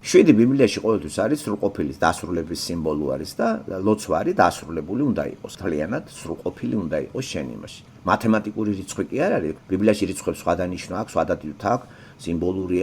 შვიდი ბიბლიაში ყოველთვის არის სრულყოფილის დასრულების სიმბოლო არის და ლოცვა არის დასრულებული უნდა იყოს. Თლიანად სრულყოფილი უნდა იყოს შენ იმაში. მათემატიკური რიცხვი კი არ არის. ბიბლიაში რიცხვებს სხვადასხვა ნიშნა აქვს, სხვადასხვა აქვს, სიმბოლური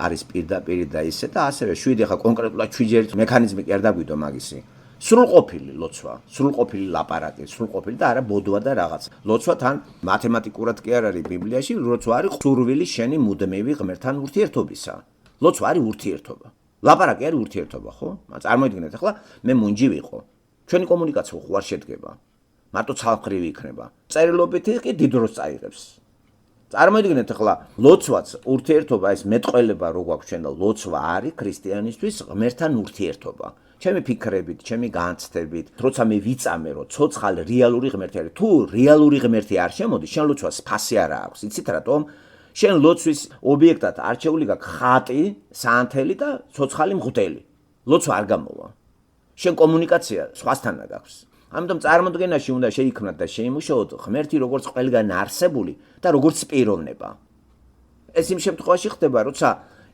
არის პირდაპირ და ისე და ასევე 7 ხა კონკრეტულად 7 მექანიზმი კი არ დაგვიდო მაგისი. სრულყოფილი ლოცვა, სრულყოფილი ლაპარაკი, სრულყოფილი და არა ბოდვა და რაღაც. ლოცვა თან მათემატიკურად კი არ არის ბიბლიაში, ლოცვა არის სურვილი შენი მუდმივი ღმერთთან ურთიერთობისა. ლოცვა არის ურთიერთობა. ლაპარაკი არის ურთიერთობა, ხო? წარმოიდგინეთ, ახლა მე მუნჯი ვიყო. ჩვენი კომუნიკაცია ხო არ შედგება. მარტო ცალმხრივი იქნება. წერილობითი კი დიდ დროს წაიღებს. წარმოიდგინეთ, ახლა ლოცვაც ურთიერთობა ეს მეტყველება რო გვაქვს ჩვენ და ლოცვა არის ქრისტიანისთვის ღმერთთან ურთიერთობა. ჩემი ფიქრებით, ჩემი განცდებით, როცა მე ვიწამე, რომ ცოცხალ რეალური ღმერთი არის. თუ რეალური ღმერთი არ შემოდის, შენ ლოცვას ფასი არ აქვს. იცით რატომ? შენ ლოცვის ობიექტად არჩეული გაქვს ხატი, საანთელი და ცოცხალი მღვდელი. ლოცვა არ გამოვა. შენ კომუნიკაცია სხვასთანა გაქვს. ამიტომ წარმოდგენაში უნდა შეიქმნათ და შეიმუშაოთ ღმერთი როგორც ყველგან არსებული და როგორც პიროვნება. ეს იმ შემთხვევაში ხდება, როცა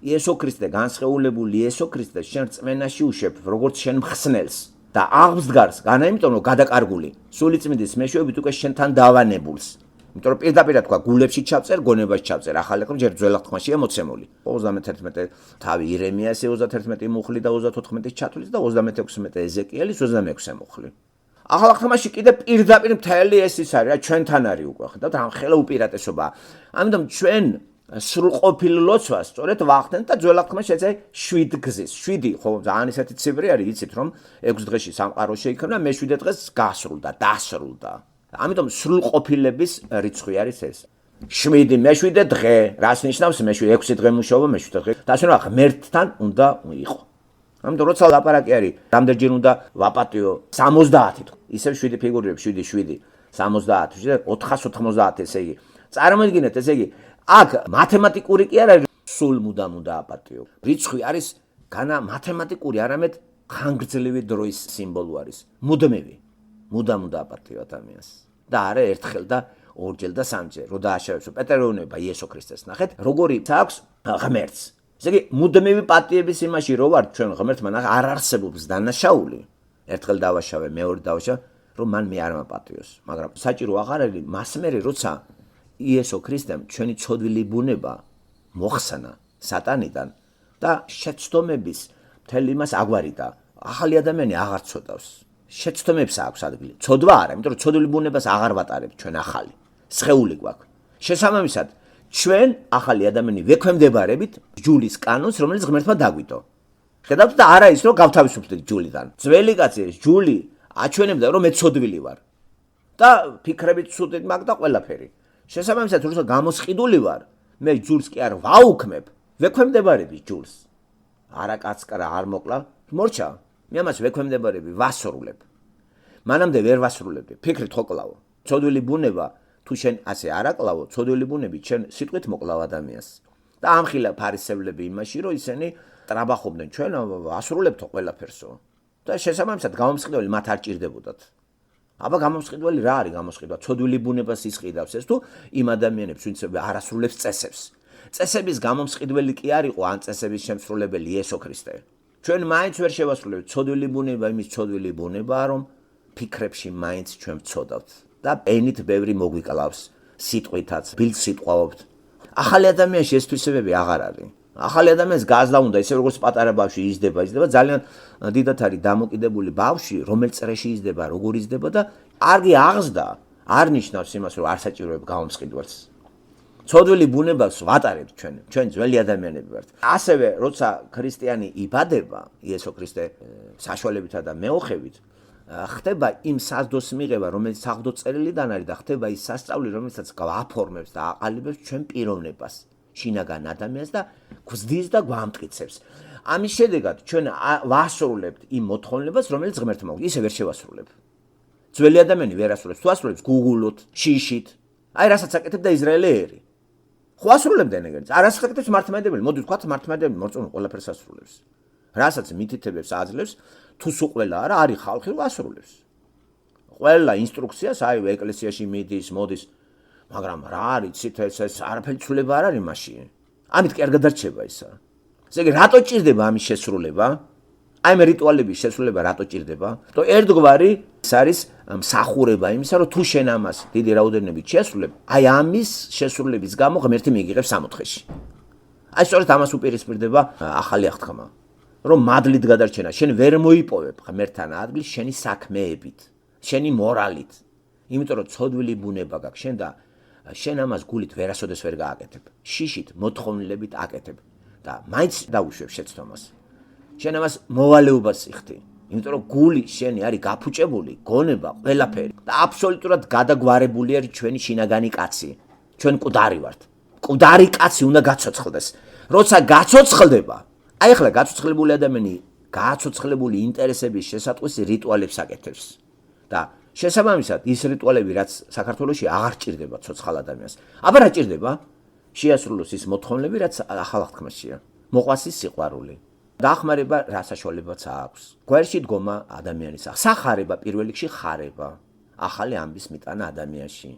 იესო ქრისტე განსხეულებული იესო ქრისტე შენ წმენაში უშვებ როგორც შენ მხსნელს და აღსდგარს განა იმიტომ რომ გადაკარგული სულიწმიდის მეშვეობით უკვე შენთან დავანებულს. იმიტომ რომ პირდაპირ თქვა გულებში ჩავწერ, გონებაში ჩავწერ, ახალი ხომ ჯერ ძველ ხმაშია მოცემული. 31 თავი ირემიას 31 მუხლი და 34 ჩათვლის და 36 ეზეკიელის 26 მუხლი. ახალ ხმაში კიდე პირდაპირ მთელი ეს ის არის, რა ჩვენთან არის უკვე, ხედავთ, ამ ხელა უპირატესობა. ამიტომ ჩვენ სრულყოფილ ლოცვას სწორედ ვახდენთ და ძველ ხმაში ეცე 7 გზის. 7 ხო ძალიან ისეთი ციფრი არის, იცით რომ 6 დღეში სამყარო შეიქმნა, მე-7 დღეს გასრულდა, დასრულდა. ამიტომ სრულყოფილების რიცხვი არის ეს. 7 მე-7 დღე, რას ნიშნავს მე-7 6 დღე მუშაობა, მე-7 დღე. დასრულდა ღმერთთან უნდა იყო. ამიტომ როცა ლაპარაკი არის, რამდენჯერ უნდა ვაპატიო 70. ისევ 7 ფიგურები, 7 7 70, 490 ესე იგი. წარმოიდგინეთ, ესე იგი, აქ მათემატიკური კი არ არის, სულ მუდამ უნდა აპატიო. რიცხვი არის განა მათემატიკური, არამედ ხანგრძლივი დროის სიმბოლო არის. მუდმივი. მუდამ უნდა აპატიო ადამიანს. და არა ერთხელ და ორჯერ და სამჯერ, რო დააშავებსო პეტერონება იესო ქრისტეს ნახეთ, როგორი აქვს ღმერთს. ესე იგი, მუდმივი პატიების იმაში რო ვარ ჩვენ ღმერთმა არ არსებობს დანაშაული. ერთხელ დავაშავე, მეორე დავაშავე, რომ მან მე არ მაპატიოს. მაგრამ საჭირო აღარ არის მას მერე როცა იესო ქრისტემ ჩვენი ცოდვილი ბუნება მოხსნა სატანიდან და შეცდომების მთელი იმას აგვარიდა. ახალი ადამიანი აღარ ცოდავს. შეცდომებს აქვს ადგილი. ცოდვა არა, იმიტომ რომ ცოდვილი ბუნებას აღარ ვატარებთ ჩვენ ახალი. სხეული გვაქვს. შესაბამისად, ჩვენ ახალი ადამიანი ვექვემდებარებით ჯულის კანონს, რომელიც ღმერთმა დაგვიდო. ხედავთ და არა ის, რომ გავთავისუფლდით ჯულიდან. ძველი კაცი ეს ჯული აჩვენებდა, რომ მე ცოდვილი ვარ. და ფიქრებით ცუდით მაგ და ყველაფერი. შესაბამისად, როცა გამოსყიდული ვარ, მე ჯულს კი არ ვაუქმებ, ვექვემდებარები ჯულს. არა კაცკარა არ მოკლა, მორჩა. მე ამას ვექვემდებარები, ვასრულებ. მანამდე ვერ ვასრულებდი. ფიქრით ხო კლავო. ცოდვილი ბუნება თუ შენ ასე არ აკლავო, ცოდვილი ბუნები შენ სიტყვით მოკლავ ადამიანს. და ამხილა ფარისევლები იმაში, რომ ისინი ტრაბახობდნენ ჩვენ ვასრულებთო ყველაფერსო. და შესაბამისად გამომსყიდველი მათ არ ჭირდებოდათ. აბა გამომსყიდველი რა არის გამოსყიდვა? ცოდვილი ბუნებას ისყიდავს ეს თუ იმ ადამიანებს, ვინც არასრულებს წესებს. წესების გამომსყიდველი კი არ იყო ან წესების შემსრულებელი იესო ქრისტე. ჩვენ მაინც ვერ შევასრულებთ ცოდვილი ბუნება, იმის ცოდვილი ბუნებაა, რომ ფიქრებში მაინც ჩვენ ვცოდავთ და ენით ბევრი მოგვიკლავს, სიტყვითაც, ბილდს სიტყვავობთ. ახალი ადამიანში ეს თვისებები აღარ არის. ახალი ადამიანს გაზდა უნდა, ისე როგორც პატარა ბავშვი იზრდება, ძალიან დიდად არის დამოკიდებული ბავშვი, რომელ წრეში იზრდება, როგორ იზრდება და კარგი აღზრდა არ ნიშნავს იმას, რომ არ საჭიროებ გამომსყიდველს. ცოდვილი ბუნებას ვატარებთ ჩვენ ძველი ადამიანები ვართ. ასევე როცა ქრისტიანი იბადება, იესო ქრისტე საშუალებითა და მეოხებით, ხდება იმ საზდოს მიღება, რომელიც საღვთო წერილიდან არის და ხდება ის სასწაული, რომელსაც გვაფორმებს და აყალიბებს ჩვენ პიროვნებას, შინაგან ადამიანს და გვზდის და გვამტკიცებს. ამის შედეგად ჩვენ ვასრულებთ იმ მოთხოვნილებას, რომელიც ღმერთმა აქვს. ისე ვერ შევასრულებ. ძველი ადამიანი ვერ ასრულებს, თუ ასრულებს გუგულოთ, შიშით. აი რასაც აკეთებდა ისრაელელი. ხო ასრულებდნენ ეგრეთ. არასაც აკეთებს მართლმადიდებელი. მოდი ვთქვათ მართლმადიდებელი მოწონო ყველაფერს ასრულებს. რასაც მითითებებს აძლევს, თუ სულ ყველა არა არის ხალხი რომ ასრულებს. ყველა ინსტრუქციას აი ეკლესიაში მიდის, მოდის, მაგრამ რა არის ცით ეს არაფერი ცვლილება არ არის მაშინ. ამით კი არ გადარჩება ისა. ესე იგი, რატო ჭირდება ამის შესრულება? აი მე რიტუალების შესრულება რატო ჭირდება? То ერთგვარი ეს არის მსახურება იმისა, რომ თუ შენ ამას დიდი რაოდენობით შესრულებ, აი ამის შესრულების გამო ღმერთი მიიღებს სამოთხეში. აი სწორედ ამას უპირისპირდება ახალი აღთქმა, რომ მადლით გადარჩენა შენ ვერ მოიპოვებ ღმერთთან ადგილს შენი საქმეებით, შენი მორალით. იმიტომ რომ ცოდვილი ბუნება გაქვს შენ და შენ ამას გულით ვერასოდეს ვერ გააკეთებ. შიშით მოთხოვნილებით აკეთებ და მაინც დაუშვებ შეცდომას. შენ ამას მოვალეობას იხდი. იმიტომ რომ გული შენი არის გაფუჭებული, გონება, ყველაფერი და აბსოლუტურად გადაგვარებული არის ჩვენი შინაგანი კაცი. ჩვენ მკვდარი ვართ. მკვდარი კაცი უნდა გაცოცხლდეს. როცა გაცოცხლდება, აი ახლა გაცოცხლებული ადამიანი გაცოცხლებული ინტერესების შესატყვის რიტუალებს აკეთებს. და შესაბამისად ის რიტუალები, რაც საქართველოში აღარ ჭირდება ცოცხალ ადამიანს. აბა რა ჭირდება? შეასრულოს ის მოთხოვნები, რაც ახალ აღთქმაშია. მოყვას ის სიყვარული. დაახმარება რა საშუალებაც აქვს. გვერდში დგომა ადამიანის სახარება პირველ რიგში ხარება. ახალი ამბის მიტანა ადამიანში.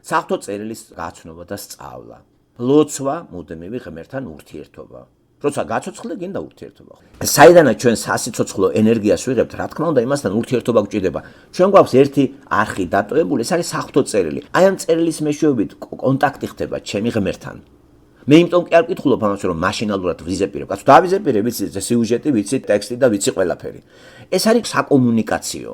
საღვთო წერილის გაცნობა და სწავლა. ლოცვა, მუდმივი ღმერთთან ურთიერთობა. როცა გაცოცხლდე გინდა ურთიერთობა. საიდანაც ჩვენ სასიცოცხლო ენერგიას ვიღებთ, რა თქმა უნდა, იმასთან ურთიერთობა გვჭირდება. ჩვენ გვაქვს ერთი არხი დატოვებული, ეს არის საღვთო წერილი. აი ამ წერილის მეშვეობით კონტაქტი ხდება ჩემი ღმერთთან. მე იმიტომ კი არ ვკითხულობ ამას, რომ მაშინალურად ვიზეპირებ. კაცო, დავიზეპირე, ვიცი სიუჟეტი, ვიცი ტექსტი და ვიცი ყველაფერი. ეს არის საკომუნიკაციო.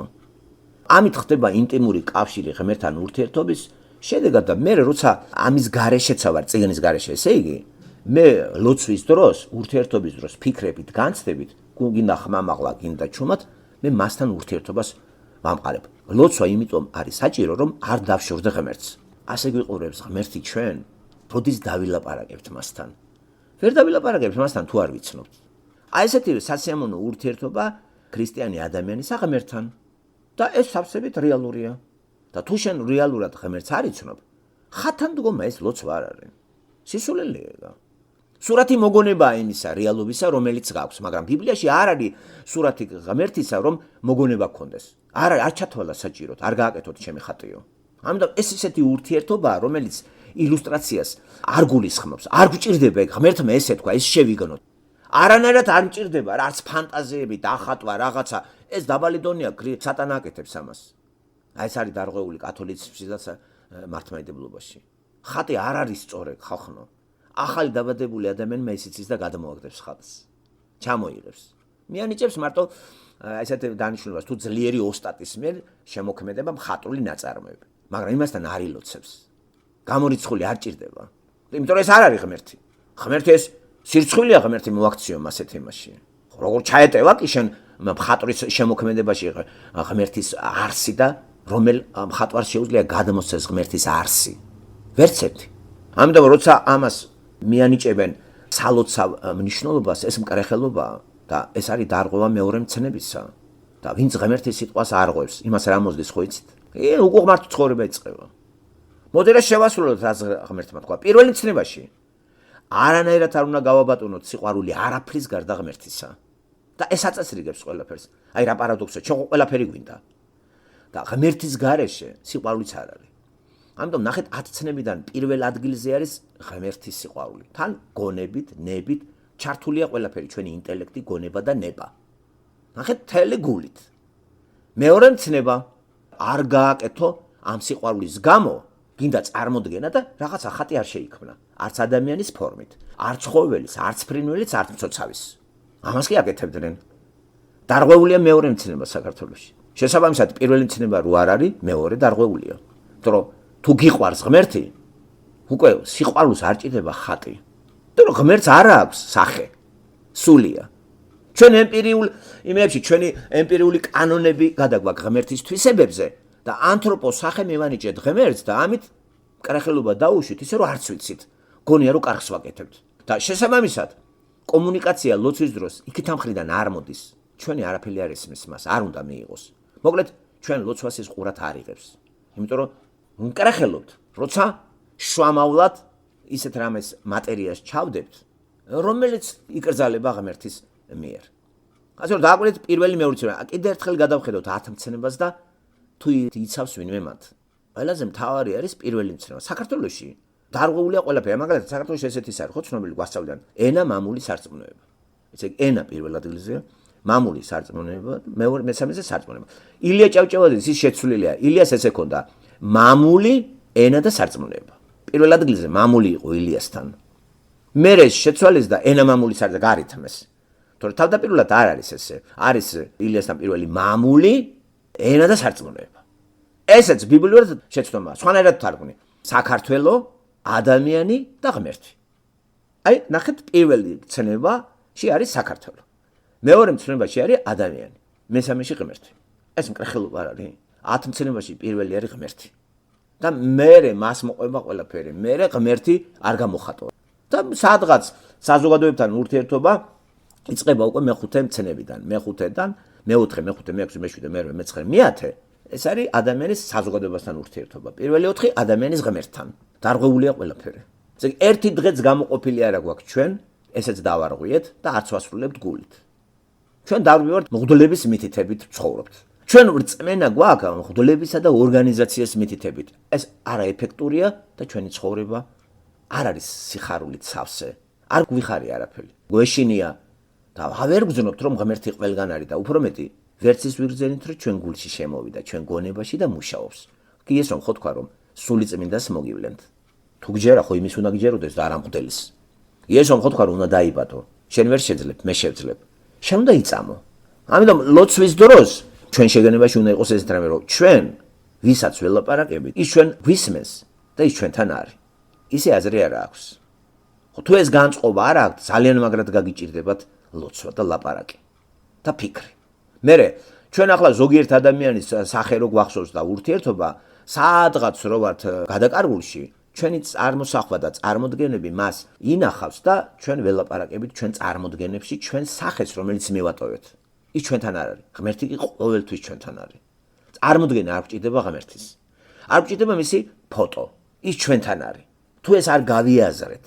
ამით ხდება ინტიმური კავშირი ღმერთთან ურთიერთობის შედეგად და მე როცა ამის გარეშეცა ვარ, წიგნის გარეშე, ესე იგი, მე ლოცვის დროს, ურთიერთობის დროს ფიქრებით, განცდებით, გინდა ხმამაღლა, გინდა ჩუმად, მე მასთან ურთიერთობას ვამყარებ. ლოცვა იმიტომ არის საჭირო, რომ არ დავშორდე ღმერთს. ასე გვიყურებს ღმერთი ჩვენ, როდის დავილაპარაკებთ მასთან. ვერ დავილაპარაკებთ მასთან თუ არ ვიცნობთ. აი ესეთი სასიამოვნო ურთიერთობა ქრისტიანი ადამიანის ღმერთთან და ეს სავსებით რეალურია. და თუ შენ რეალურად ღმერთს არ იცნობ, ხათან დგომა ეს ლოცვა არ არის. სისულელეა. სურათი მოგონებაა იმისა რეალობისა, რომელიც გაქვს, მაგრამ ბიბლიაში არ არის სურათი ღმერთისა, რომ მოგონება გქონდეს. არ ჩათვალა საჭიროდ, არ გააკეთოთ ჩემი ხატიო. ამიტომ ეს ისეთი ურთიერთობაა, რომელიც ილუსტრაციას არ გულისხმობს, არ გვჭირდება ეგ ღმერთმა ესე თქვა, ეს შევიგნოთ. არანაირად არ მჭირდება, რაც ფანტაზიები, დახატვა, რაღაცა, ეს დაბალი დონეა, სატანა აკეთებს ამას. აი ეს არის დარღვეული კათოლიციზმში და მართლმადიდებლობაში. ხატი არ არის სწორი ხალხო. ახალი დაბადებული ადამიანმა ის იცის და გადამოაგდებს ხატს. ჩამოიღებს. მიანიჭებს მარტო ესეთ დანიშნულებას თუ ძლიერი ოსტატის მიერ შემოქმედება მხატვრული ნაწარმოები, მაგრამ იმასთან არ ილოცებს. გამორიცხული არ ჭირდება. იმიტომ რომ ეს არ არის ღმერთი. ღმერთი ეს სირცხვილია ღმერთი მოაქციო მასე თემაში. როგორ ჩაეტევა კი შენ მხატვრის შემოქმედებაში ღმერთის არსი და რომელ მხატვარს შეუძლია გადამოსცეს ღმერთის არსი. ვერც ერთი. ამიტომ როცა ამას მიანიჭებენ სალოცავ მნიშვნელობას, ეს მკრეხელობაა და ეს არის დარღვევა მეორე მცნებისა. და ვინც ღმერთის სიტყვას არღვევს, იმას რა მოსდის ხო იცით? უკუღმართო ცხოვრება იწყება. მოდერა შევასრულოთ რაც ღმერთმა თქვა პირველი მცნებაში. არანაირად არ უნდა გავაბატონოთ სიყვარული არაფრის გარდა ღმერთისა. და ეს აწესრიგებს ყველაფერს. აი რა პარადოქსია, ჩვენ ყველაფერი გვინდა. და ღმერთის გარეშე სიყვარულიც არ არის. ამიტომ ნახეთ 10 ცნებიდან პირველ ადგილზე არის ღმერთის სიყვარული. თან გონებით, ნებით ჩართულია ყველაფერი, ჩვენი ინტელექტი, გონება და ნება. ნახეთ მთელი გულით. მეორე მცნება არ გააკეთო ამ სიყვარულის გამო, გინდა წარმოდგენა და რაღაცა ხატი არ შეიქმნა. არც ადამიანის ფორმით, არც ხოველის, არც ფრინველის, არც მცოცავის. ამას კი აკეთებდნენ. დარღვეულია მეორე მცნება საქართველოში. შესაბამისად, პირველი მცნება რო არ არის, მეორე დარღვეულია. იმიტომ რომ თუ გიყვარს ღმერთი, უკვე სიყვარულს არ ჭირდება ხატი. იმიტომ რომ ღმერთს არ აქვს სახე, სულია. ჩვენ ემპირიულ იმებში, ჩვენი ემპირიული კანონები გადაგვაქვს ღმერთის თვისებებზე და ანთროპოს სახე მივანიჭეთ ღმერთს და ამით კრახელობა დაუშვით, ისე რომ არც ვიცით. გონია რომ კარგს ვაკეთებთ. და შესაბამისად, კომუნიკაცია ლოცვის დროს იქით ამ მხრიდან არ მოდის. ჩვენი არაფერი არ ისმის მას, არ უნდა მიიღოს. მოკლედ, ჩვენ ლოცვას ის ყურად არ იღებს. იმიტომ რომ მკრახელობთ, როცა შვამავლად ისეთ რამეს მატერიას ჩავდებთ, რომელიც იკრძალება ღმერთის მიერ. ასე რომ დააკვირდით პირველი მეორე მცნება. კიდევ ერთხელ გადავხედოთ 10 მცნებას და თუ იცავს ვინმე მათ. ყველაზე მთავარი არის პირველი მცნება. საქართველოში დარღვეულია ყველაფერი. მაგალითად, საქართველოში ესეთი არის ხო ცნობილი გვასწავლიან ენა, მამული, სარწმუნოება. ესე იგი ენა პირველ ადგილზეა, მამული სარწმუნოება, მესამეზე სარწმუნოება. ილია ჭავჭავაძის ის შეცვლილია, ილიას ესე ქონდა მამული, ენა და სარწმუნოება. პირველ ადგილზე მამული იყო ილიასთან. მერე შეცვალეს და ენა მამულის არ გარითმეს. თორე თავდაპირველად არ არის ესე. არის ილიასთან პირველი მამული, ენა და სარწმუნოება. ესეც ბიბლიურად შეცდომა. სხვანაირად თარგმნი. საქართველო, ადამიანი და ღმერთი. აი, ნახეთ პირველი ცნებაში არის საქართველო. მეორე ცნებაში არის ადამიანი. მესამეში ღმერთი. ეს მკრახელობა არ არის? 10 ცნებაში პირველი არის ღმერთი. და მერე მას მოყვება ყველაფერი. მერე ღმერთი არ გამოხატო. და სადღაც საზოგადოებთან ურთიერთობა იწყება უკვე მეხუთე ცნებიდან. მეხუთედან, მეოთხე, მეხუთე, მეექვსე, მეშვიდე, მერვე, მეცხრე, მეათე. ეს არის ადამიანის საზოგადოებასთან ურთიერთობა. პირველი 4 ადამიანის ღმერთთან. დარღვეულია ყველაფერი. ესე იგი ერთი დღეც გამოყოფილი არა გვაქვს ჩვენ, ესეც დავარღვიეთ და არც ვასრულებთ გულით. ჩვენ დავივართ მღვდლების მითითებით ცხოვრობთ. ჩვენ რწმენა გვაქვს მღვდლებისა და ორგანიზაციის მითითებით. ეს არაეფექტურია და ჩვენი ცხოვრება არ არის სიხარულით სავსე. არ გვიხარი არაფერი. გვეშინია და აღარ გძნობთ რომ ღმერთი ყველგან არის და უფრო მეტი ვერცის ვიგრძენით რომ ჩვენ გულში შემოვიდა, ჩვენ გონებაში და მუშაობს. კი ეს რომ ხო თქვა რომ სული წმინდას მოგივლენთ. თუ გჯერა ხო იმის უნდა გჯეროდეს და არა მღვდლის. ეს რომ ხო თქვა რომ უნდა დაიბადო. შენ ვერ შეძლებ, მე შევძლებ. შენ უნდა იწამო. ამიტომ ლოცვის დროს ჩვენ შეგანებაში უნდა იყოს ესეთ რამე რომ ჩვენ ვისაც ველაპარაკებით, ის ჩვენ გვისმენს და ის ჩვენთან არის. ისე აზრი არ აქვს. ხო თუ ეს განწყობა არ აქვს, ძალიან მაგრად გაგიჭირდებათ ლოცვა და ლაპარაკი და ფიქრი. მერე ჩვენ ახლა ზოგიერთ ადამიანის სახე რო გვახსოვს და ურთიერთობა სადღაც რო ვართ გადაკარგულში, ჩვენი წარმოსახვა და წარმოდგენები მას ინახავს და ჩვენ ველაპარაკებით ჩვენ წარმოდგენებში ჩვენ სახეს რომელიც მივატოვეთ. ის ჩვენთან არ არის. ღმერთი კი ყოველთვის ჩვენთან არის. წარმოდგენა არ გჭირდება ღმერთის. არ გჭირდება მისი ფოტო. ის ჩვენთან არის. თუ ეს არ გავიაზრეთ,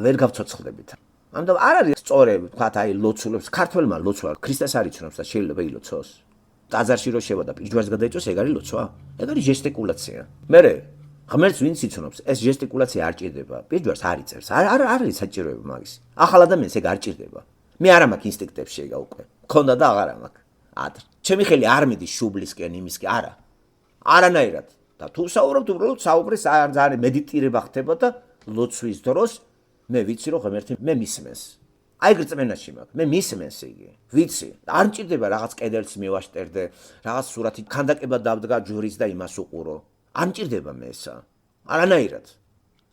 ვერ გავცოცხლდებით. ამიტომ არ არის სწორე, ვთქვათ, აი ლოცულობს, ქართველმა ლოცვა ქრისტეს არ იცნობს და შეიძლება ილოცოს. ტაძარში რო შევა და პიჯვარს გადაიწოს, ეგ არის ლოცვა. ეგ არის ჟესტიკულაცია. მერე ღმერთს ვინც იცნობს, ეს ჟესტიკულაცია არ ჭირდება. პიჯვარს არ იწერს. არ არის საჭიროება მაგის. ახალ ადამიანს ეგ არ ჭირდება. მე არ მაქვს ინსტინქტებში ეგა უკვე. მქონდა და აღარ მაქვს. ადრე. ჩემი ხელი არ მიდის შუბლისკენ, იმისკენ, არა. არანაირად. და თუ საუბრობთ, უბრალოდ საუბრის ძალიან მედიტირება ხდება და ლოცვის დროს მე ვიცი რომ ღმერთი მე მისმენს. აი გრწმენაში მაქვს. მე მისმენს იგი. ვიცი. არ მჭირდება რაღაც კედელს მივაშტერდე, რაღაც სურათი ქანდაკება დავდგა ჯვრის და იმას უყურო. არ მჭირდება მე ესა. არანაირად.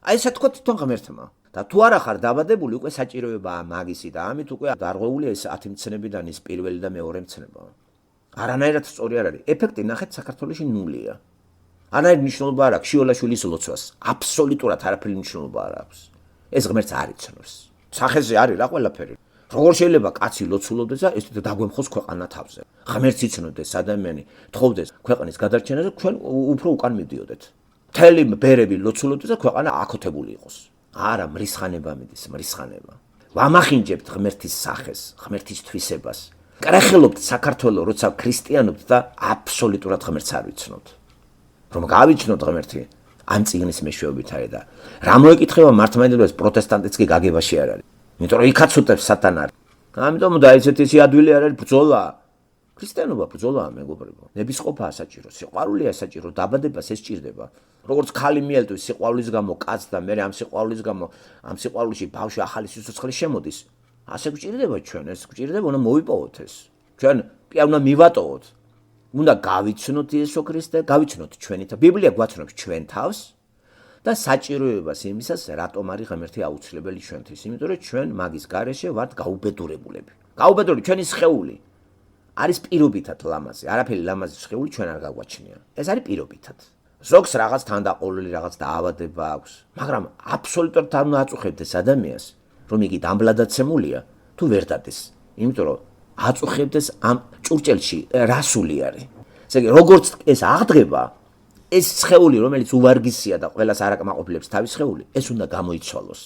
აი ესა თქვა თვითონ ღმერთმა. და თუ არა ხარ დაბადებული, უკვე საჭიროებაა მაგისი და ამით უკვე დარღვეულია ეს 10 მცნებიდან ის პირველი და მეორე მცნება. არანაირად სწორი არ არის. ეფექტი ნახეთ საქართველოში ნულია. არანაირ მნიშვნელობა არ აქვს შიოლაშვილის ლოცვას. აბსოლუტურად არაფერი მნიშვნელობა არ აქვს. ეს ღმერთს არ იცნობს. სახეზე არის რა ყველაფერი. როგორ შეიძლება კაცი ლოცულობდეს და ეს დაგვემხოს ქვეყანა თავზე. ღმერთს იცნობდეს ადამიანი, თხოვდეს ქვეყნის გადარჩენას და ჩვენ უფრო უკან მიდიოდეთ. მთელი ბერები ლოცულობდეს და ქვეყანა აკოთებული იყოს. არა, მრისხანება მიდის, მრისხანება. ვამახინჯებთ ღმერთის სახეს, ღმერთის თვისებას. კრახელობთ საქართველოს, როცა ქრისტიანობთ და აბსოლუტურად ღმერთს არ ვიცნობთ. რომ გავიცნოთ ღმერთი, ამ წიგნის მეშვეობით არის და რა მოეკითხება მართლმადიდებლობას პროტესტანტიც კი გაგებაში არ არის. იმიტომ რომ იქაც უტევს სატანა. ამიტომ და ესეთი ადვილი არ არის ბრძოლა. ქრისტიანობა ბრძოლაა მეგობრებო. ნებისყოფაა საჭირო, სიყვარულია საჭირო, დაბადებას ეს ჭირდება. როგორც ხალი მიელტვის სიყვარულის გამო კაცს და მე ამ სიყვარულის გამო ამ სიყვარულში ბავშვი ახალი სიცოცხლე შემოდის. ასე გვჭირდება ჩვენ, ეს გვჭირდება, უნდა მოვიპოვოთ ეს. ჩვენ პია უნდა მივატოვოთ. უნდა გავიცნოთ იესო ქრისტე, გავიცნოთ ჩვენი და ბიბლია გვაცნობს ჩვენ თავს და საჭიროებას იმისას, რატომ არის ღმერთი აუცილებელი ჩვენთვის, იმიტომ რომ ჩვენ მაგის გარეშე ვართ გაუბედურებულები. გაუბედურებული ჩვენი სხეული არის პირობითად ლამაზი, არაფერი ლამაზი სხეული ჩვენ არ გაგვაჩნია. ეს არის პირობითად. ზოგს რაღაც თანდაყოლილი რაღაც დაავადება აქვს, მაგრამ აბსოლუტურად არ უნდა აწუხებდეს ადამიანს, რომ იგი დამბლადაცემულია თუ ვერ დადეს. იმიტომ რომ აწუხებდეს ამ ჭურჭელში რასული არის. ესე იგი, როგორც ეს აღდგება, ეს სხეული, რომელიც უვარგისია და ყველას არაკმაყოფილებს თავის სხეული, ეს უნდა გამოიცვალოს.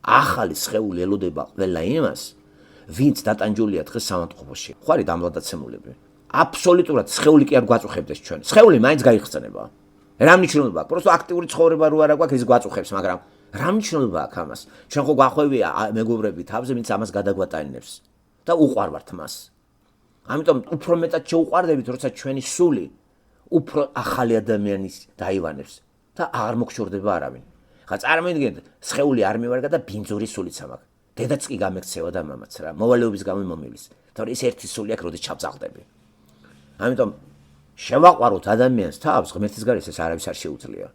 ახალი სხეული ელოდება ყველა იმას, ვინც დატანჯულია დღეს სამანტყოფოში. ხო არის დამბლადაცემულები. აბსოლუტურად სხეული კი არ გვაწუხებდეს ჩვენ. სხეული მაინც გაიხსნება. რა მნიშვნელობა აქვს? პროსტო აქტიური ცხოვრება რო არა გვაქვს, ის გვაწუხებს, მაგრამ რა მნიშვნელობა აქვს ამას? ჩვენ ხო გვახვევია მეგობრები თავზე, ვინც ამას გადაგვატანინებს. და უყვარვართ მას. ამიტომ უფრო მეტად შეუყვარდებით, როცა ჩვენი სული უფრო ახალი ადამიანის დაივანებს და აღარ მოგშორდება არავინ. ხა წარმოიდგინეთ, სხეული არ მივარგა და ბინძური სულიც ამაქვს. დედაც კი გამექცევა და მამაც რა, მოვალეობის გამო მომივლის. თორე ის ერთი სული აქვს, როდის ჩავძაღდები. ამიტომ შევაყვაროთ ადამიანს თავს, ღმერთის გარეს ეს არავის არ შეუძლია.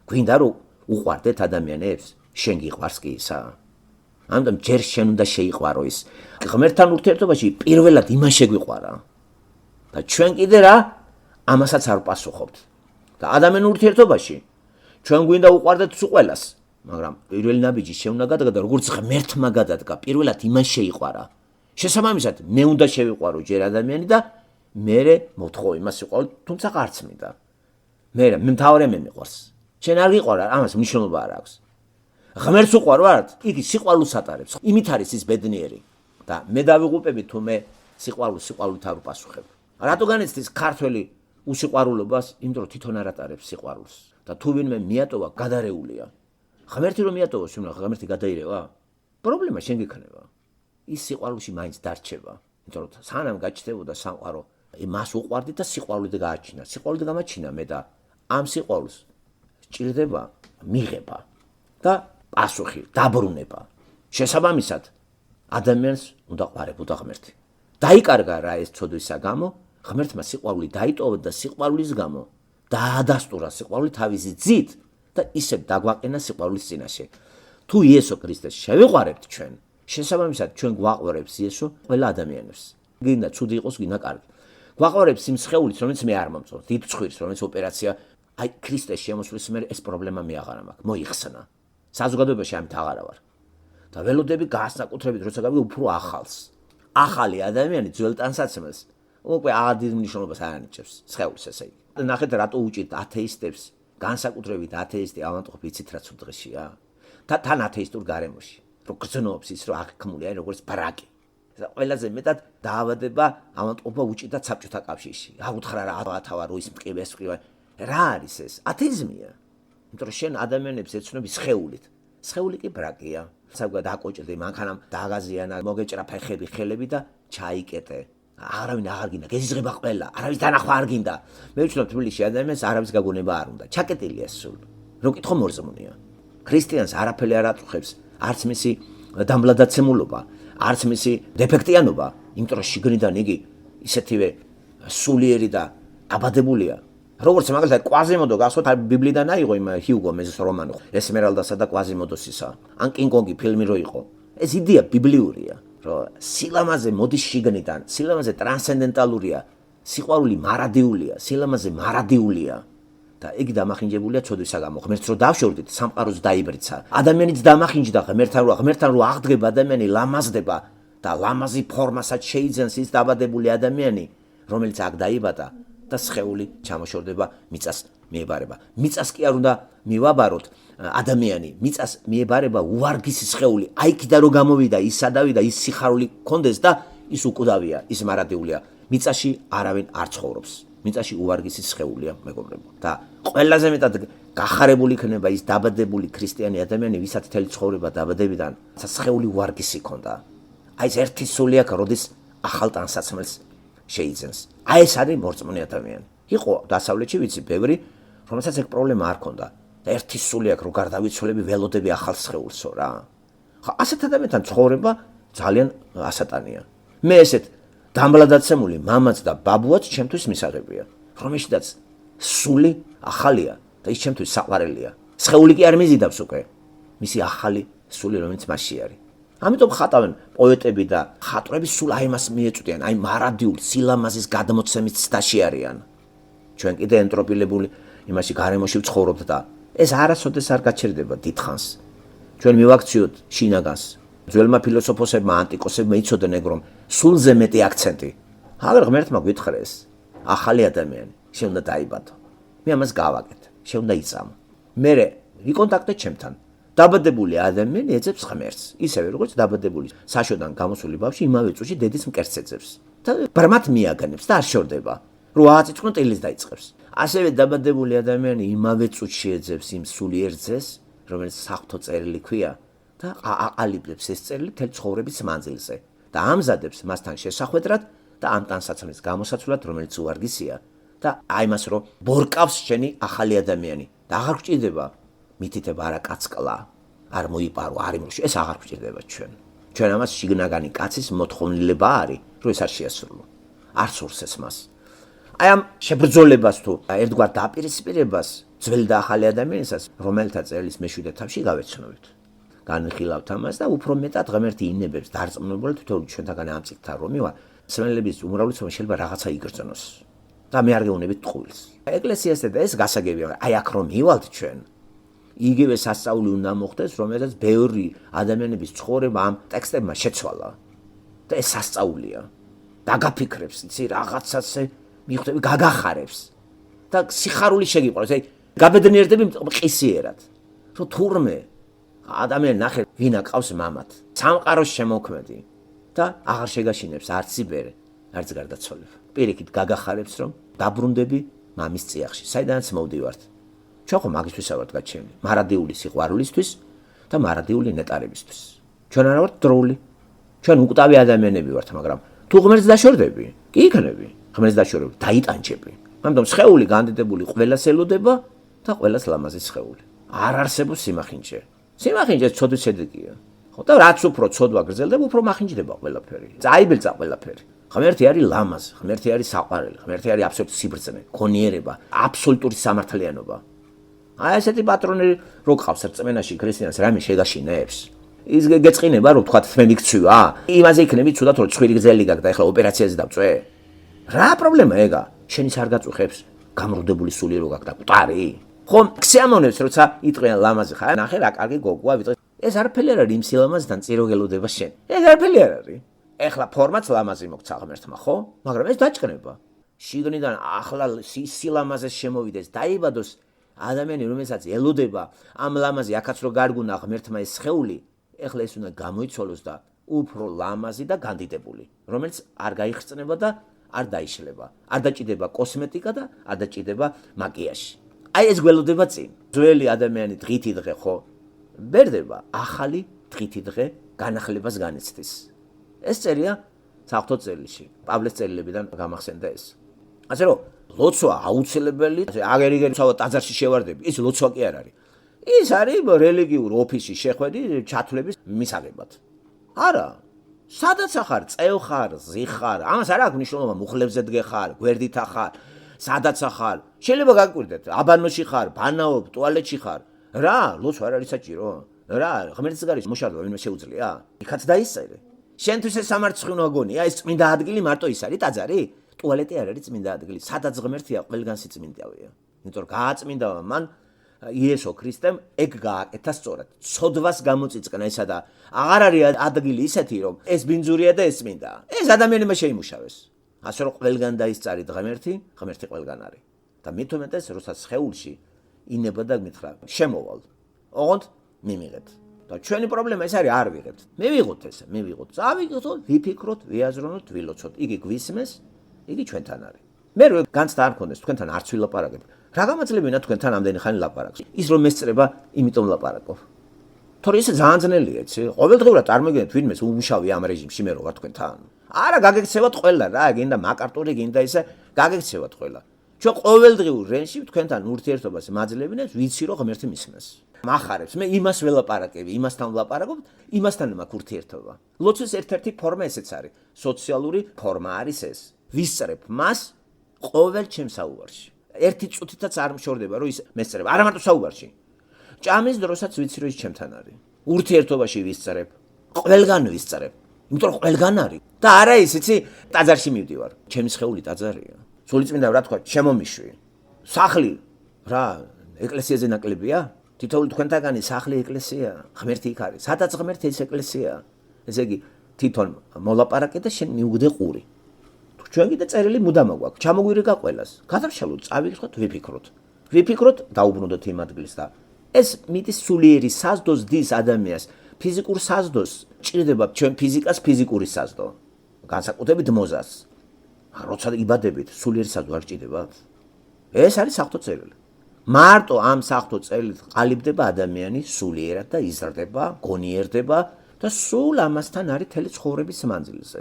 გვინდა რომ უყვარდეთ ადამიანებს, შენ გიყვარს კი ისა. ამიტომ ჯერ შენ უნდა შეიყვარო ის. ღმერთთან ურთიერთობაში პირველად იმას შეგვიყვარა. და ჩვენ კიდე რა ამასაც არ პასუხობთ. და ადამიანურ ურთიერთობაში ჩვენ გვინდა უყვარდეთ სულ ყველას, მაგრამ პირველი ნაბიჯი შეუნა გადაგა, როგორც ღმერთმა გადადგა, პირველად იმას შეიყვარა. შესაბამისად, მე უნდა შევიყვარო ჯერ ადამიანი და მე მოთხოვ იმას სიყვარული, თუმცა არც მინდა. მე მთავარი მე მიყვარს. შენ არ გიყვარა, ამას მნიშვნელობა არ აქვს. ღმერთს უყვარვართ, იგი სიყვარულს ატარებს. იმით არის ის ბედნიერი. და მე დავიღუპები თუ მე სიყვარულით არ ვპასუხებ. რატო განიცდის ქართველი უსიყვარულობას, იმიტომ რომ თვითონ არ ატარებს სიყვარულს. და თუ ვინმე მიატოვა, გადარეულია. ღმერთი რომ მიატოვოს, ღმერთი გადაირევა? პრობლემა შენ გექნება. ის სიყვარულში მაინც დარჩება. იმიტომ რომ სანამ გაჩნდებოდა სამყარო, მას უყვარდი და სიყვარულით გააჩინა. სიყვარულით გამაჩინა მე და ამ სიყვარულს ჭირდება მიღება და პასუხი, დაბრუნება. შესაბამისად, ადამიანს უნდა ყვარებოდა ღმერთი. დაიკარგა რა ეს ცოდვისა გამო, ღმერთმა სიყვარული დაიტოვა და სიყვარულის გამო დაადასტურა სიყვარული თავისი ძით და ისევ დაგვაყენა სიყვარულის წინაშე. თუ იესო ქრისტეს შევიყვარებთ ჩვენ, შესაბამისად ჩვენ გვაყვარებს იესო ყველა ადამიანებს. გინდა ცუდი იყოს, გინდა კარგი. გვაყვარებს იმ სხეულს, რომელიც მე არ მომწონს, დიდ ცხვირს, რომელიც ოპერაცია აი ქრისტეს შემოსვლის მერე ეს პრობლემა მე აღარ მაქვს, მოიხსნა. საზოგადოებაში ამით აღარა ვარ. და ველოდები განსაკუთრებით, როცა გავიგე უფრო ახალს. ახალი ადამიანი ძველ ტანსაცმელს უკვე აღარ დიდ მნიშვნელობას არ ანიჭებს სხეულს ესე იგი. ნახეთ რატო უჭირთ ათეისტებს, განსაკუთრებით ათეისტი ავადმყოფი იცით რა ცუდ დღეშია? თან ათეისტურ გარემოში. რო გრძნობს ის რომ აღქმულია როგორც ბრაკი. ყველაზე მეტად დაავადება ავადმყოფობა უჭირდა საბჭოთა კავშირში. აღუთხრა რა ათავა რო ის მყივეს მყივა. რა არის ეს? ათეიზმია. იმიტომ რომ შენ ადამიანებს ეცნობი სხეულით. სხეული კი ბრაკია. საგვად აკოჭრდი, მანქანამ დააღაზიანა, მოგეჭრა ფეხები, ხელები და ჩაიკეტე. არავინ აღარ გინდა, გეზიზღება ყველა, არავის დანახვა არ გინდა. მე ვცნობ თბილისში ადამიანს არავის გაგონება არ უნდა. ჩაკეტილია სულ. რო კითხო მორწმუნეა. ქრისტიანს არაფერი არ აწუხებს, არც მისი დამბლადაცემულობა, არც მისი დეფექტიანობა, იმიტომ რომ შიგნიდან იგი ისეთივე სულიერი და აბადებულია. როგორც მაგალითად კვაზიმოდო გახსოვთ ბიბლიიდან აიღო იმ ჰიუგო მეზის რომანი ესმერალდასა და კვაზიმოდოსისა ან კინგ-კონგი ფილმი რო იყო ეს იდეა ბიბლიურია რომ სილამაზე მოდის შიგნიდან სილამაზე ტრანსცენდენტალურია სიყვარული მარადიულია სილამაზე მარადიულია და იგი დამახინჯებულია ცოდვისა გამო ღმერთს რო დავშორდით სამყაროს დაიბრიცა ადამიანიც დამახინჯდა ღმერთთან რო აღდგება ადამიანი ლამაზდება და ლამაზი ფორმასაც შეიძენს ის დაბადებული ადამიანი რომელიც აქ დაიბადა და სხეული ჩამოშორდება მიწას მიებარება. მიწას კი არ უნდა მივაბაროთ ადამიანი, მიწას მიებარება უვარგისი სხეული. აი კიდე რო გამოვიდა ის სადავიდა, ის სიხარული კონდეს და ის უკვდავია, ის მარადიულია. მიწაში არავინ არ ცხოვრობს. მიწაში უვარგისი სხეულია, მეგობრებო. და ყველაზე მეტად გახარებული იქნება ის დაბადებული ქრისტიანი ადამიანი, ვისაც მთელი ცხოვრება დაბადებიდან სხეული უვარგისი ქონდა. აი ეს ერთი სული აქვს, როდის ახალ ტანსაცმელს შეიძენს. აი ეს არის მორწმუნე ადამიანი. იყო დასავლეთში ვიცი ბევრი, რომელსაც ეგ პრობლემა არ ქონდა. და ერთი სული აქვს, რო გარდავიცვალები ველოდები ახალ სხეულსო რა. ხა ასეთ ადამიანთან ცხოვრება ძალიან ასატანია. მე ესეთ დამბლადაცემული მამაც და ბაბუაც ჩემთვის მისაღებია. რომელშიც სული ახალია და ის ჩემთვის საყვარელია. სხეული კი არ მიზიდავს უკვე. მისი ახალი სული რომელიც მასში არის. ამიტომ ხატავენ პოეტები და ხატრები სულ აი მას მიეწვდიან, აი მარადიულ სილამაზის გადმოცემის ცდაში არიან. ჩვენ კიდე ენტროპილებული იმაში გარემოში ვცხოვრობთ და ეს არასოდეს არ გაჩერდება დიდხანს. ჩვენ მივაქციოთ შინაგანს. ძველმა ფილოსოფოსებმა, ანტიკოსებმა იცოდნენ ეგ რომ სულზე მეტი აქცენტი. აღარ ღმერთმა გვითხრეს, ახალი ადამიანი, შენ უნდა დაიბადო. მე ამას გავაკეთე, შენ უნდა იწამო. მე ვიკონტაქტე ჩემთან. დაბადებული ადამიანი ეძებს ღმერთს, ისევე როგორც დაბადებული საშოდან გამოსული ბავშვი იმავე წუთში დედის მკერდს ეძებს და ბრმად მიაგანებს და არ შორდება. რო აწიწვნო ტილის დაიწყებს. ასევე დაბადებული ადამიანი იმავე წუთში ეძებს იმ სულიერ ძეს, რომელიც საფრთხო წერილი ქვია და აყალიბებს ეს წერილი მთელ ცხოვრების მანძილზე. და ამზადებს მასთან შესახვედრად და ამ ტანსაცმლის გამოსაცვლად, რომელიც უვარგისია და აი მას რომ ბორკავს შენი ახალი ადამიანი და აღარ გვჭირდება მითითება არა კაცკლა, არ მოიპარო, არ იმროში, ეს აღარ გვჭირდება ჩვენ ამას შიგნაგანი კაცის მოთხოვნილება არის, რომ ეს არ შეასრულო. არ სურს ეს მას. აი ამ შებრძოლებას თუ ერთგვარ დაპირისპირებას ძველი და ახალი ადამიანისას, რომელთა წელის მეშვიდე თავში გავეცნობთ. განვიხილავთ ამას და უფრო მეტად ღმერთი ინებებს დარწმუნებულად თვითონ ჩვენთაგან ამ წიგნთან რომ მივა, სმენელების უმრავლესობა შეიძლება რაღაცა იგრძნოს და მე არ გეუნებით ტყუილს. ეკლესიასთან და ეს გასაგებია, აი აქ რომ მივალთ ჩვენ, იგივე სასწაული უნდა მოხდეს, რომელსაც ბევრი ადამიანების ცხოვრება ამ ტექსტებმა შეცვალა. და ეს სასწაულია. დაგაფიქრებს, იცი, რაღაცაზე მიხვდები, გაგახარებს და სიხარული შეგიყვარებს, აი გაბედნიერდები მყისიერად. რომ თურმე ადამიანი ნახე ვინ აკავს მამად, სამყაროს შემოქმედი და აღარ შეგაშინებს არც იბერე, არც გარდაცვალება. პირიქით გაგახარებს რომ დაბრუნდები მამის წიაღში, საიდანაც მოვდივართ. ჩვენ ხო მაგისთვის ავართ გაჩენილი, მარადიული სიყვარულისთვის და მარადიული ნეტარებისთვის. ჩვენ არა ვართ დროული, ჩვენ უკვდავი ადამიანები ვართ, მაგრამ თუ ღმერთს დაშორდები, კი იქნები, ღმერთს დაშორდები, დაიტანჯები. ამიტომ სხეული განდიდებული ყველას ელოდება და ყველას ლამაზი სხეული. არ არსებობს სიმახინჯე. სიმახინჯე ცოდვის შედეგია. ხო და რაც უფრო ცოდვა გრძელდება, უფრო მახინჯდება ყველაფერი. წაიბილწა ყველაფერი. ღმერთი არის ლამაზი, ღმერთი არის საყვარელი, ღმერთი არის აბსოლუტური სიბრძნე, გონიერება, აბსოლუტური სამართლიანობა. აი ესეთი პატრონი რო გყავს რწმენაში ქრისტიანს რამე შეგაშინებს. ის გეწყინება რომ თქვა მე მიქცვა, იმაზე იქნები ცუდად რომ ცხვირი გზელი გაქვს და ეხლა ოპერაციაზე დავწვე. რა პრობლემა ეგა? შენის არ გაწუხებს გამრუდებული სული რო გაქვს და ყტარი. ხომ ქსიამონებს როცა იტყვიან ლამაზი ხარ, ნახე რა კარგი გოგოა ვიტყვი. ეს არაფერი არ არის იმ სილამაზთან წირო გელოდება შენ. ეს არაფერი არ არის. ეხლა ფორმაც ლამაზი მოგცა ღმერთმა, ხო? მაგრამ ეს დაჭკნება. შიგნიდან ახლა სილამაზეს შემოვიდეს, დაიბადოს ადამიანი, რომელსაც ელოდება ამ ლამაზი, აქაც რო გარგუნა ღმერთმა ეს სხეული, ეხლა ეს უნდა გამოიცვალოს და უფრო ლამაზი და განდიდებული, რომელიც არ გაიხსნება და არ დაიშლება. არ დაჭიდება კოსმეტიკა და არ დაჭიდება მაკიაჟი. აი ეს გველოდება წინ. ძველი ადამიანი დღითი დღე ხო? ბერდება ახალი დღითი დღე განახლებას განიცდის. ეს წერია საღვთო წერილში. პავლეს წერილებიდან გამახსენდა ეს. ასე რომ ლოცვა აუცილებელი, აგერიგერი თავად ტაძარში შევარდები, ის ლოცვა კი არ არის. ის არის რელიგიურ ოფისში შეხვედი ჩათვლების მისაღებად. არა. სადაც ახარ, წევ ხარ, ზი ხარ, ამას არ აქვს მნიშვნელობა, მუხლებზე დგე ხარ, გვერდით ახარ, სადაც ახარ. შეიძლება გაგკვირდეთ, აბანოში ხარ, ბანაობ, ტუალეტში ხარ. რა, ლოცვა არ არის საჭირო? რა, ღმერთის გარეშე მოშარდა ვინმე შეუძლია? იქაც დაისწრე. შენთვის ეს სამარცხინო გონია, ეს წმინდა ადგილი მარტო ის არის, ტაძარი? ტუალეტი არ არის წმინდა ადგილი, სადაც ღმერთია, ყველგან სიწმინდავია. იმიტომ რომ გააწმინდა მან იესო ქრისტემ ეგ გააკეთა სწორად. ცოდვას გამოწიწყნა ესა და აღარ არის ადგილი ისეთი, რომ ეს ბინძურია და ეს წმინდა. ეს ადამიანმა შეიმუშავეს. ასე რომ ყველგან დაისწარით ღმერთი, ღმერთი ყველგან არის. და მით უმეტეს, როცა სხეულში ინება და გმითხრა, შემოვალ. ოღონდ მიმიღეთ. და ჩვენი პრობლემა ეს არის, არ ვიღებთ. მივიღოთ ესე, მივიღოთ. წავიღოთ, ვიფიქროთ, ვიაზროვნოთ, ვილოცოთ. იგი გვისმეს, იგი ჩვენთან არის. მე რო განცდა არ მქონდეს, თქვენთან არც ვილაპარაკებ. რა გამაძლებინა თქვენთან ამდენი ხანი ლაპარაკს? ის რომ მესწრება, იმიტომ ლაპარაკობ. თორე ეს ძალიან ძნელია, იცი? ყოველდღიურად წარმოგიდგენთ ვინმეს უმუშავი ამ რეჟიმში მე რო ვარ თქვენთან. არა, გაგექცევათ ყველა რა, გინდა მაკარტური, გინდა ისე, გაგექცევათ ყველა. ჩვენ ყოველდღიურ რეჟიმში თქვენთან ურთიერთობას მაძლევინებს, ვიცი რომ ღმერთი მისმეს. მახარებს, მე იმას ველაპარაკები, იმასთან ვლაპარაკობ, იმასთან მაქვს ურთიერთობა. ლოცვის ერთ-ერთი ფორმა ესეც არის. სოციალური ფორმა არის ეს. ვისწრებ მას ყოველ ჩემ საუბარში. ერთი წუთითაც არ მშორდება, რომ ის მესწრება. არა მარტო საუბარში. ჭამის დროსაც ვიცი რომ ის ჩემთან არის. ურთიერთობაში ვისწრებ, ყველგან ვისწრებ. იმიტომ რომ ყველგან არის. და არა ის, იცი, ტაძარში მივდივარ. ჩემი სხეული ტაძარია. სულიწმინდა რა თქვა, შემომიშვი. სახლი რა, ეკლესიაზე ნაკლებია? თითოეული თქვენთაგანი სახლი ეკლესია, ღმერთი იქ არის. სადაც ღმერთი ეს ეკლესია. ესე იგი, თვითონ მოლაპარაკე და შენ მიუგდე ყური. ჩვენ კიდე წერილი მუდამ გვაქვს. ჩამოგვირიგა ყველას. გადავშალოთ, წავიღოთ, ვიფიქროთ. ვიფიქროთ, დაუბრუნდოთ იმ ადგილს და ეს მიდის სულიერი საზდოს დის ადამიანს. ფიზიკურ საზდოს ჭირდება ჩვენ ფიზიკას ფიზიკური საზდო. განსაკუთრებით მოზას. როცა იბადებით, სულიერი საზდო არ ჭირდებათ? ეს არის საღვთო წერილი. მარტო ამ საღვთო წერილით ყალიბდება ადამიანი სულიერად და იზრდება, გონიერდება და და სულ ამასთან არის თელი ცხოვრების მანძილზე.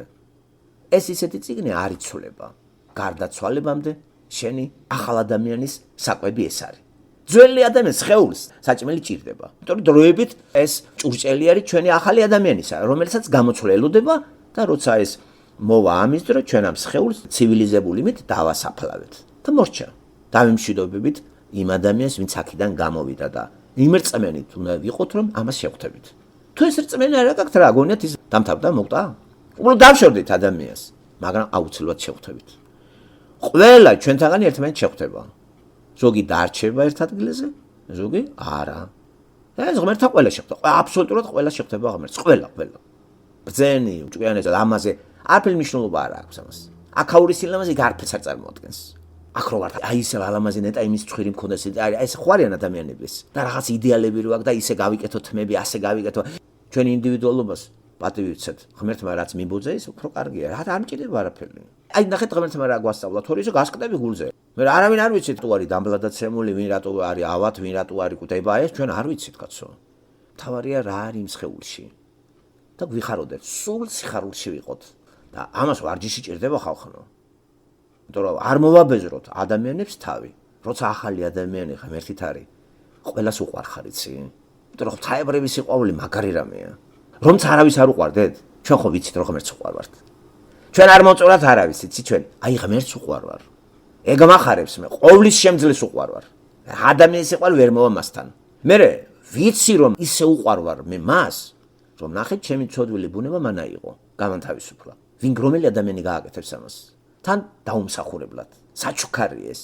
ეს ისეთი წიგნი არ იცვლება. გარდაცვალებამდე შენი ახალ ადამიანის საკვები ეს არის. ძველი ადამიანის სხეულს საჭმელი ჭირდება. იმიტომ რომ დროებით ეს ჭურჭელი არის ჩვენი ახალი ადამიანისა, რომელსაც გამოცვლელოდება და როცა ეს მოვა ამის დრო ჩვენ ამ სხეულს ცივილიზებული მით დავასაფლავეთ. და მორჩა. დავიმშვიდობებით იმ ადამიანს, ვინც აქედან გამოვიდა და იმერწმენით უნდა ვიყოთ, რომ ამას შევხვდებით. თუ ეს რწმენა არ გაქვთ, რა გონიათ ის დამთავრდა, მოკტა? უბრალოდ დავშორდით ადამიანს, მაგრამ აუცილებლად შევხვდებით. ყველა ჩვენთაგან ერთმანეთს შევხვდება. ზოგი დარჩება ერთ ადგილზე, ზოგი არა. ეს ღმერთთან ყველა შევხვდება. აბსოლუტურად ყველა შევხვდება ღმერთს, ყველა. ბრძენი, ჭკვიანესა ამაზე არაფერი მნიშვნელობა არ აქვს ამას. აქაური სილამაზე გარფეთს არ წარმოადგენს. აქ რო ვარ, აი ესე ალამაზე ნეტა იმის ცხვირი მქონდეს, აი ეს ხვარიან ადამიანების და რაღაც იდეალები რო აქვს და ისე გავიკეთო თმები, ასე გავიკეთო. ჩვენი ინდივიდუალობას პატივიცეთ. ღმერთმა რაც მიბოძე ის უფრო კარგია. რა არ მჭირდება არაფერი. აი ნახეთ ღმერთმა რა გვასწავლა, თორე ისე გასკდები გულზე. მე არავინ არ ვიცით თუ არის დამბლადაცემული, ვინ რატო არის ავად, ვინ რატო არის კუტება, ეს ჩვენ არ ვიცით კაცო. თავარია რა არის იმ სხეულში. და გვიხაროდეთ, სულ სიხარულში ვიყოთ. და ამას ვარჯიში ჭირდება ხალხო. იმიტომ რომ არ მოვაბეზროთ ადამიანებს თავი. როცა ახალი ადამიანი ღმერთით არის, ყველას უყვარხარ იცი. იმიტომ რომ ღვთაებრების სიყვარული მაგარი რამეა. რომც არავის არ უყვარდეთ, ჩვენ ხო ვიცით რომ ღმერთს უყვარვართ. ჩვენ არ მოწურათ არავის იცი ჩვენ, აი ღმერთს უყვარვარ. ეგ მახარებს მე, ყოვლის შემძლეს უყვარვარ. ადამიანის სიყვარული ვერ მოვა მასთან. მე ვიცი რომ ისე უყვარვარ მე მას, რომ ნახეთ ჩემი ცოდვილი ბუნება მანა იყო, გამანთავისუფლა. ვინ რომელი ადამიანი გააკეთებს ამას? თან დაუმსახურებლად, საჩუქარი ეს,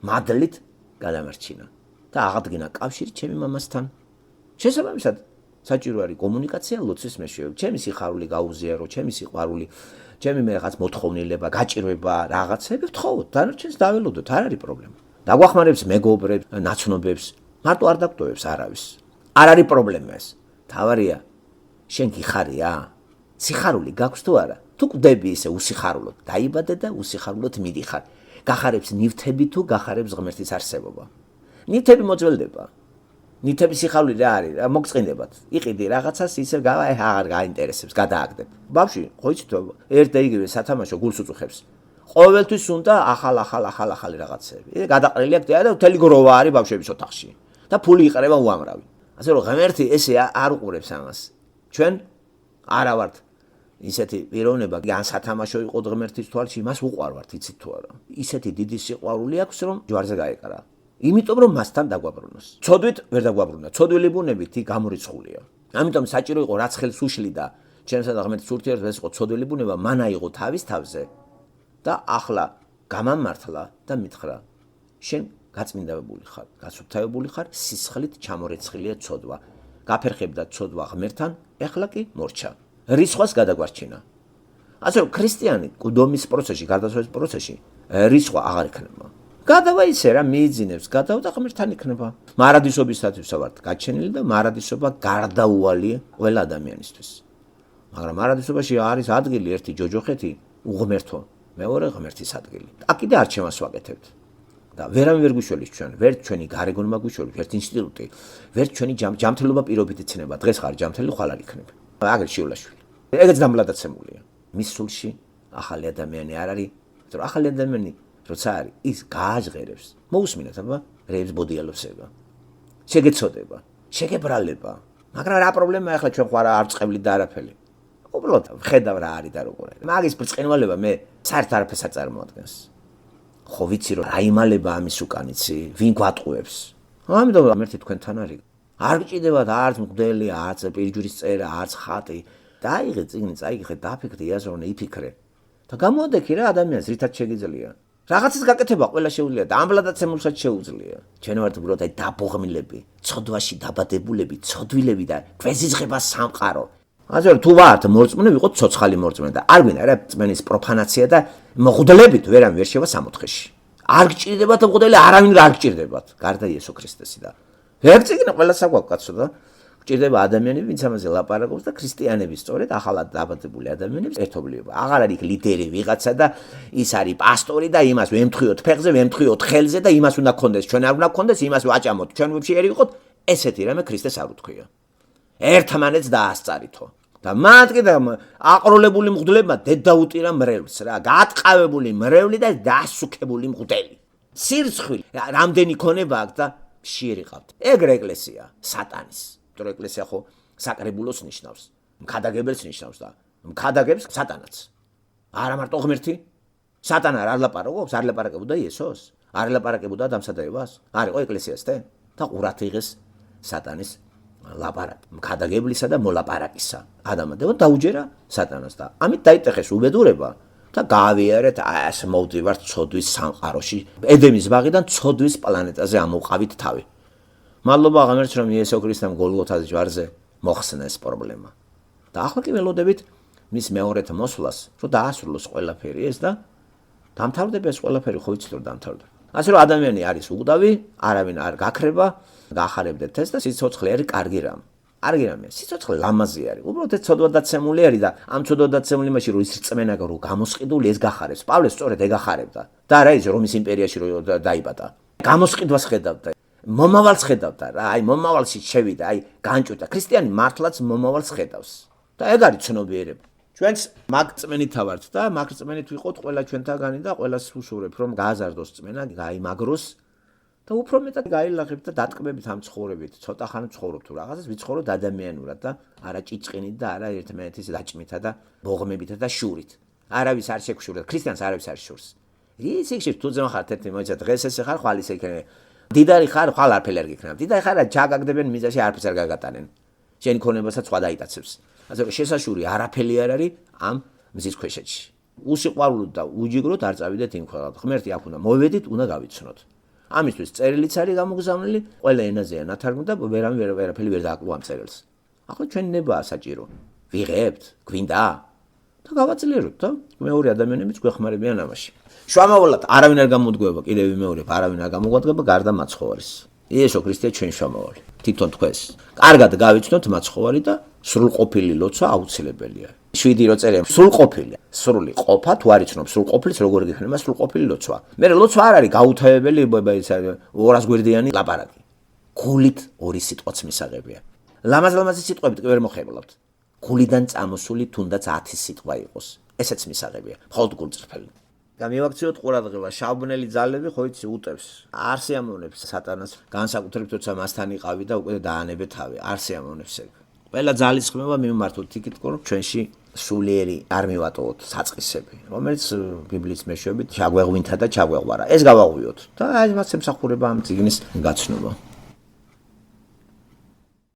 მადლით გადამარჩინა და აღადგინა კავშირი ჩემი მამასთან. შესაბამისად, საჭირო არის კომუნიკაცია ლოცვის მეშვეობით. ჩემი სიხარული გაუზიარო, ჩემი სიყვარული, ჩემი მე რაღაც მოთხოვნილება, გაჭირვება, რაღაცები ვთხოვოთ, დანარჩენს დაველოდოთ, არ არის პრობლემა. დაგვახმარებს მეგობრებს, ნაცნობებს, მარტო არ დაგტოვებს არავის. არ არის პრობლემა ეს. თავარია, შენ გიხარია? სიხარული გაქვს თუ არა? თუ კვდები ისე უსიხარულოდ, დაიბადე და უსიხარულოდ მიდიხარ. გახარებს ნივთები თუ გახარებს ღმერთის არსებობა. ნივთები მოძველდება. ნივთების სიხარული რა არის? მოგწყინდებათ. იყიდი რაღაცას ისე აღარ გაინტერესებს, გადააგდებ. ბავშვი, ხო იცით, ერთ და იგივე სათამაშო გულს უწუხებს. ყოველთვის უნდა ახალი რაღაცები. გადაყრილი აქვს და მთელი გროვა არის ბავშვების ოთახში. და ფული იყრება უამრავი. ასე რომ ღმერთი ესე არ უყურებს ამას. ჩვენ არა ვართ ისეთი პიროვნება, ან სათამაშო იყო ღმერთის თვალში, მას უყვარვართ, იცით თუ არა. ისეთი დიდი სიყვარული აქვს, რომ ჯვარზე გაეკარა. იმიტომ რომ მასთან დაგვაბრუნოს. ცოდვით ვერ დაგვაბრუნა. ცოდვილი ბუნებით ის გამორიცხულია. ამიტომ საჭირო იყო რაც ხელს უშლიდა, ჩემსა და ღმერთის ურთიერთობას იყო ცოდვილი ბუნება, მან აიღო თავის თავზე და ახლა გამამართლა და მითხრა, შენ გაწმინდებული ხარ, გასუფთავებული ხარ, სისხლით ჩამორეცხილია ცოდვა. გაფერხებდა ცოდვა ღმერთთან, ეხლა კი მორჩა. რისხვას გადაგვარჩინა. ასე რომ ქრისტიანი კუდომის პროცესში, გარდაცვალების პროცესში რისხვა აღარ იქნება. გადავა ისე რა მიიძინებს, გადავა და ღმერთთან იქნება. მარადისობისათვის ვართ გაჩენილი და მარადისობა გარდაუვალია ყველა ადამიანისთვის. მაგრამ მარადისობაში არის ადგილი ერთი ჯოჯოხეთი უღმერთო, მეორე ღმერთის ადგილი. აქ კიდე არჩევას ვაკეთებთ. და ვერავინ ვერ გვიშველის ჩვენ, ვერ ჩვენი გარეგონება გვიშველის, ერთ ინსტიტუტი, ვერ ჩვენი ჯამთელობა პირობით იცნება. დღეს ხარ ჯამთელი, ხვალ არ იქნება. აგერ შიულაშვილი. ეგეც დამბლადაცემულია. მის სულში ახალი ადამიანი არ არის, იმიტომ რომ ახალი ადამიანი როცა არის, ის გააჟღერებს. მოусმინეთ, აბა, რეებს ბოდიალოსება. შეგეცოდება, შეგებრალება. მაგრამ რა პრობლემაა ახლა ჩვენ ხარ არ წყევლი და არაფერი. უბრალოდ ხედავ რა არის და როგორ არის. მაგის ბრწყინვალება მე საერთოდ არაფერს არ წარმოადგენს. ხო ვიცი რომ აიმალება ამის უკან იცი, ვინ გვატყუებს. ამიტომ ღმერთი თქვენთან არის. არ გჭირდებათ არც მღვდელი, არც პირჯვრის წერა, არც ხატი. დაიღე წიგნი, წაიღე, დაფიქრე, იაზროვნე, იფიქრე. და გამოადექი რა ადამიანს რითაც შეგიძლია. რაღაცის გაკეთება ყველა შეუძლია და ამბლადაცემულსაც შეუძლია. ჩვენ ვართ უბრალოდ აი დაბოღმილები, ცოდვაში დაბადებულები, ცოდვილები და გვეზიძღება სამყარო. ასე რომ თუ ვართ მორწმუნე, ვიყოთ ცოცხალი მორწმუნე და არ გვინდა რა წმენის პროფანაცია და მოღვდლებით ვერავინ ვერ შევა სამოთხეში. არ გჭირდებათ მღვდელი, არავინ არ გჭირდებათ, გარდა იესო ქრისტესი და ვერ წიგნი ყველას აგვაქვს კაცო და გჭირდება ადამიანები, ვინც ამაზე ლაპარაკობს და ქრისტიანები სწორედ ახალად დაბადებული ადამიანებს ერთობლიობა. აღარ არის ლიდერი ვიღაცა და ის არის პასტორი და იმას ვემთხვიოთ ფეხზე, ვემთხვიოთ ხელზე და იმას უნდა გქონდეს, ჩვენ არ უნდა გქონდეს, იმას ვაჭამოთ, ჩვენ ვებში ერი ვიყოთ, ესეთი რამე ქრისტეს არ უთქვია. ერთმანეთს დაასწარითო და მათ კიდე აყროლებული მღვდლებმა დედა უტირა მრევლს რა, გაატყავებული მრევლი და დასუქებული მღვდელი. სირცხვილი, რამდენი ქონება აქვს და მშიერი ყავთ. ეგრე ეკლესია, სატანის. იმიტომ ეკლესია ხო საკრებულოს ნიშნავს, მქადაგებელს ნიშნავს და მქადაგებს სატანაც. არა მარტო ღმერთი, სატანა არ ლაპარაკობს, არ ლაპარაკებოდა იესოს, არ ლაპარაკებოდა ადამიანსა და ევას, არ იყო ეკლესიასთან და ყურათ იღეს სატანის ლაპარაკი, მქადაგებლისა და მოლაპარაკისა. ადამიანმა დაუჯერა სატანას და ამით დაიტეხეს უბედურება და გაავიარეთ ეს მოვდივართ ცოდვის სამყაროში, ედემის ბაღიდან ცოდვის პლანეტაზე ამოვყავით თავი. მადლობა ღმერთს რომ იესო ქრისტემ გოლგოთაზე ჯვარზე მოხსნა ეს პრობლემა. და ახლა კი ველოდებით მის მეორეთ მოსვლას, რომ დაასრულოს ყველაფერი ეს და დამთავრდება ეს ყველაფერი, ხო ვიცით რომ დამთავრდება. ასე რომ ადამიანი არის უგდავი, არავინ არ გაქრება, გაახარებდეთ ეს და სიცოცხლე არის კარგი რამ. კარგი რამე, სიცოცხლე ლამაზი არის. უბრალოდ ეს ცოდვადაცემული არის და ამ ცოდვადაცემული იმაში რომ ის რწმენა რო გამოსყიდული ეს გახარებს. პავლე სწორედ ეგახარებდა. და არა ის რომის იმპერიაში რო დაიბადა. გამოსყიდვას ხედავდა. მომავალს ხედავდა რა, აი მომავალში შევიდა, აი განჭურდა. ქრისტიანი მართლაც მომავალს ხედავს. და ეგ არის ცნობიერება. ჩვენც მაგწმენით ვართ და მაგწმენით ვიყოთ ყველა ჩვენთაგანი და ყველას უსურვებ რომ გააზარდოს წმენა, გაიმაგროს და უფრო მეტად გაილაღებთ და დატკბებით ამ ცხოვრებით. ცოტა ხანი ცხოვრობ თუ რაღაცას ვიცხოვროთ ადამიანურად და არა ჭიჭყინით და არა ერთმანეთის დაჭმითა და ბოღმებითა და შურით. არავის არ შეგშურდა, ქრისტიანს არავის არ შურს. ის იქ თუ ძმა ხართ ერთი მოიცა დღეს ესე ხარ, ხვალ ისე იქნება. დიდარი ხარ, ხვალ არაფერი არ გიქნებ. დიდარი ხარ, ჩაგაგდებენ მიზაში არაფერს არ გაგატანენ. შენ ქონებასაც სხვა დაიტაცებს. ასე რომ შესაშური არაფერი არ არის ამ მზის ქვეშეთში. უსიყვარულოდ და უჯიგროდ არ წავიდეთ იმ ქვეყნად. ღმერთი აქ უნდა მოვედით, უნდა გავიცნოთ. ამისთვის წერილიც არის გამოგზავნილი, ყველა ენაზეა ნათარგმნი და ვერაფერი ვერ დააკლო ამ წერილს. ახლა ჩვენ ნებაა საჭირო. ვიღებთ, გვინდა და გავაძლიეროთ და მეორე ადამიანებიც გვეხმარებიან ამაში. შუამავლად არავინ არ გამოდგება, კიდევ ვიმეორებ, არავინ არ გამოგვადგება გარდა მაცხოვრის. იესო ქრისტე ჩვენ შუამავალი. თვითონ თქვენს. კარგად გავიცნოთ მაცხოვარი და სრულყოფილი ლოცვა აუცილებელია. 7 რო წერია სრულყოფილი, სრული ყოფა თუ არ იცნობ სრულყოფილს როგორ გიქნება სრულყოფილი ლოცვა. მე ლოცვა არ არის გაუთავებელი 200 გვერდიანი ლაპარაკი. გულით ორი სიტყვაც მისაღებია. ლამაზ-ლამაზი სიტყვებით კი ვერ მოხებლავთ. გულიდან წამოსული თუნდაც 10 სიტყვა იყოს. ესეც მისაღებია. მხოლოდ გულწრფელი. და მივაქციოთ ყურადღება, შავბნელი ძალები ხო იცი უტევს. არ სიამოვნებს სატანას, განსაკუთრებით როცა მასთან იყავი და უკვე დაანებე თავი. არ სიამოვნებს ეგ. ყველა ძალის ხმება მიმართოთ იქით, რომ ჩვენში სულიერი არ მივატოვოთ საწყისები, რომელიც ბიბლიის მეშვეობით ჩაგვეღვინთა და ჩაგვეღვარა. ეს გავაღვიოთ და აი მას ემსახურება ამ წიგნის გაცნობა.